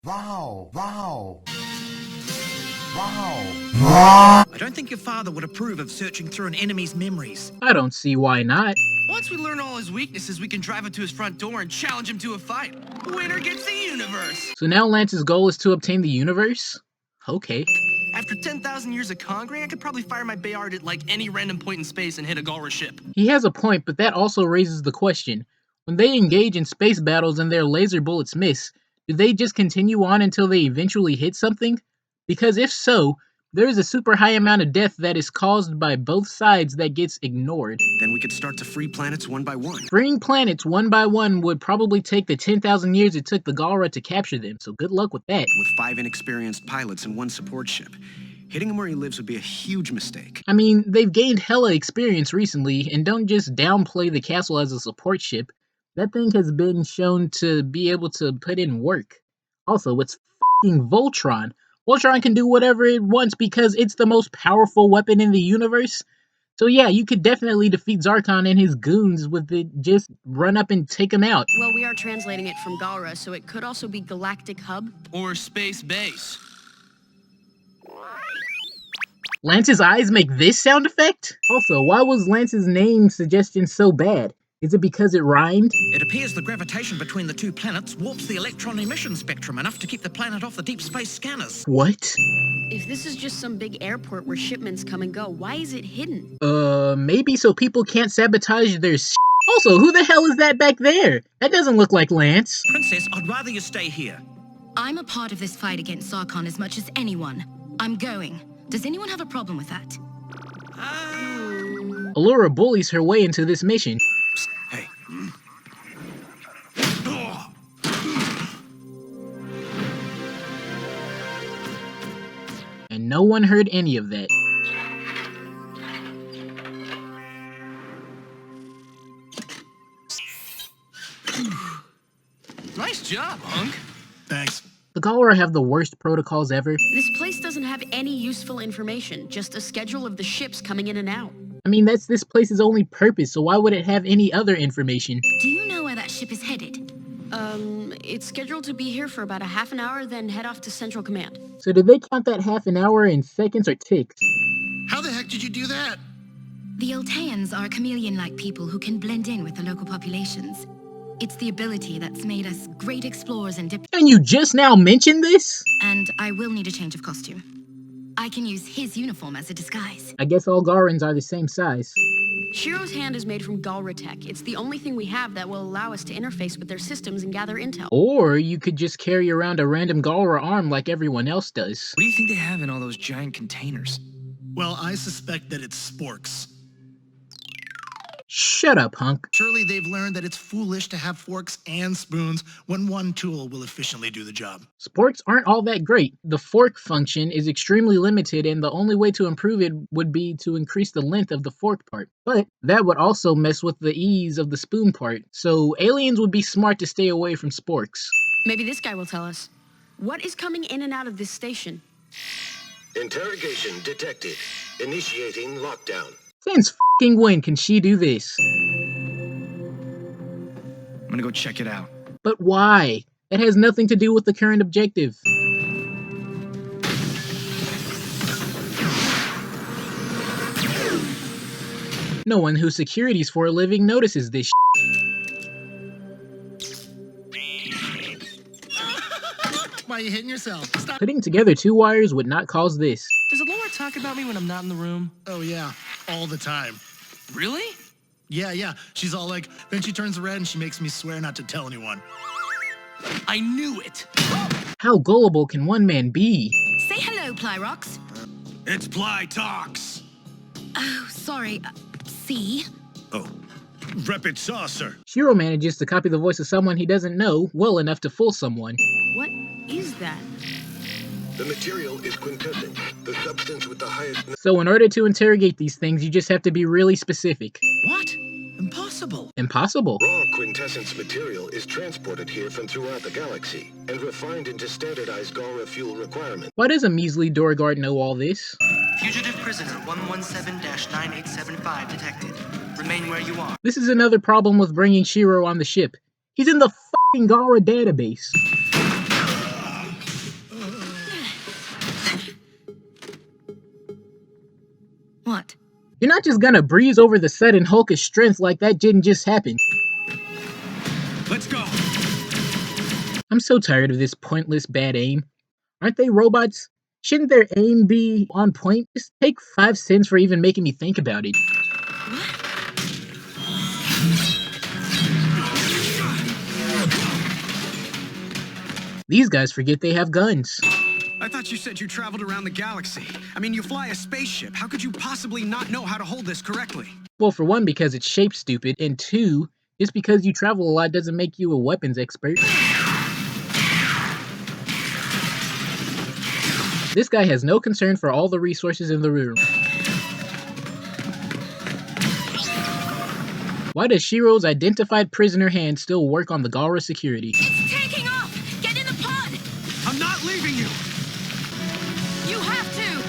Wow, wow. Wow. I don't think your father would approve of searching through an enemy's memories. I don't see why not. Once we learn all his weaknesses, we can drive up to his front door and challenge him to a fight. Winner gets the universe. So now Lance's goal is to obtain the universe? Okay. After 10,000 years of conquering, I could probably fire my Bayard at like any random point in space and hit a Galra ship. He has a point, but that also raises the question. When they engage in space battles and their laser bullets miss, do they just continue on until they eventually hit something? Because if so, there is a super high amount of death that is caused by both sides that gets ignored. Then we could start to free planets one by one. Freeing planets one by one would probably take the 10,000 years it took the Galra to capture them, so good luck with that. With 5 inexperienced pilots and 1 support ship. Hitting him where he lives would be a huge mistake. I mean, they've gained hella experience recently, and don't just downplay the castle as a support ship. That thing has been shown to be able to put in work. Also, it's f***ing Voltron. Voltron can do whatever it wants because it's the most powerful weapon in the universe. So yeah, you could definitely defeat Zarkon and his goons with it, just run up and take him out. Well, we are translating it from Galra, so it could also be Galactic Hub. Or space base. Lance's eyes make this sound effect? Also, why was Lance's name suggestion so bad? Is it because it rhymed? It appears the gravitation between the 2 planets warps the electron emission spectrum enough to keep the planet off the deep space scanners. What? If this is just some big airport where shipments come and go, why is it hidden? Maybe so people can't sabotage their s***. Also, who the hell is that back there? That doesn't look like Lance. Princess, I'd rather you stay here. I'm a part of this fight against Zarkon as much as anyone. I'm going. Does anyone have a problem with that? Allura bullies her way into this mission. Hey. And no one heard any of that. Nice job, Hunk. Thanks. The Galra have the worst protocols ever. This place doesn't have any useful information, just a schedule of the ships coming in and out. I mean, that's this place's only purpose, so why would it have any other information? Do you know where that ship is headed? It's scheduled to be here for about a half an hour, then head off to Central Command. So did they count that half an hour in seconds or ticks? How the heck did you do that? The Alteans are chameleon-like people who can blend in with the local populations. It's the ability that's made us great explorers and And you just now mentioned this? And I will need a change of costume. I can use his uniform as a disguise. I guess all Garans are the same size. Shiro's hand is made from Galra tech. It's the only thing we have that will allow us to interface with their systems and gather intel. Or you could just carry around a random Galra arm like everyone else does. What do you think they have in all those giant containers? Well, I suspect that it's sporks. Shut up, hunk. Surely they've learned that it's foolish to have forks and spoons when one tool will efficiently do the job. Sporks aren't all that great. The fork function is extremely limited, and the only way to improve it would be to increase the length of the fork part. But that would also mess with the ease of the spoon part, so aliens would be smart to stay away from sporks. Maybe this guy will tell us. What is coming in and out of this station? Interrogation detected. Initiating lockdown. Since f***ing when can she do this? I'm gonna go check it out. But why? It has nothing to do with the current objective. No one who securities for a living notices this Why are you hitting yourself? Stop. Putting together 2 wires would not cause this. Does Allura talk about me when I'm not in the room? Oh yeah, all the time. Really? Yeah. She's all like, then she turns red and she makes me swear not to tell anyone. I knew it! How gullible can one man be? Say hello, Plyrox. It's Ply Talks. Oh, sorry. C? Oh, rapid saucer. Shiro manages to copy the voice of someone he doesn't know well enough to fool someone. What is that? The material is quintessence, the substance with the highest... So in order to interrogate these things, you just have to be really specific. What? Impossible. Impossible. Raw quintessence material is transported here from throughout the galaxy and refined into standardized Galra fuel requirements. Why does a measly door guard know all this? Fugitive prisoner 117-9875 detected. Remain where you are. This is another problem with bringing Shiro on the ship. He's in the f***ing Galra database. You're not just gonna breeze over the sudden Hulk of strength like that didn't just happen. Let's go. I'm so tired of this pointless bad aim. Aren't they robots? Shouldn't their aim be on point? Just take 5 cents for even making me think about it. These guys forget they have guns. I thought you said you traveled around the galaxy. I mean, you fly a spaceship. How could you possibly not know how to hold this correctly? Well, for one, because it's shaped stupid, and two, just because you travel a lot doesn't make you a weapons expert. This guy has no concern for all the resources in the room. Why does Shiro's identified prisoner hand still work on the Galra security? It's taking off! Get in the pod! I'm not leaving you! You have to!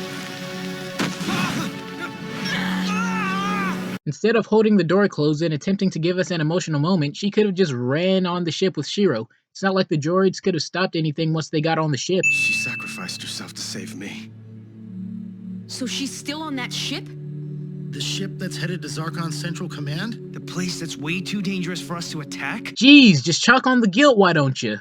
Instead of holding the door closed and attempting to give us an emotional moment, she could have just ran on the ship with Shiro. It's not like the droids could have stopped anything once they got on the ship. She sacrificed herself to save me. So she's still on that ship? The ship that's headed to Zarkon's Central Command? The place that's way too dangerous for us to attack? Jeez, just chalk on the guilt, why don't you?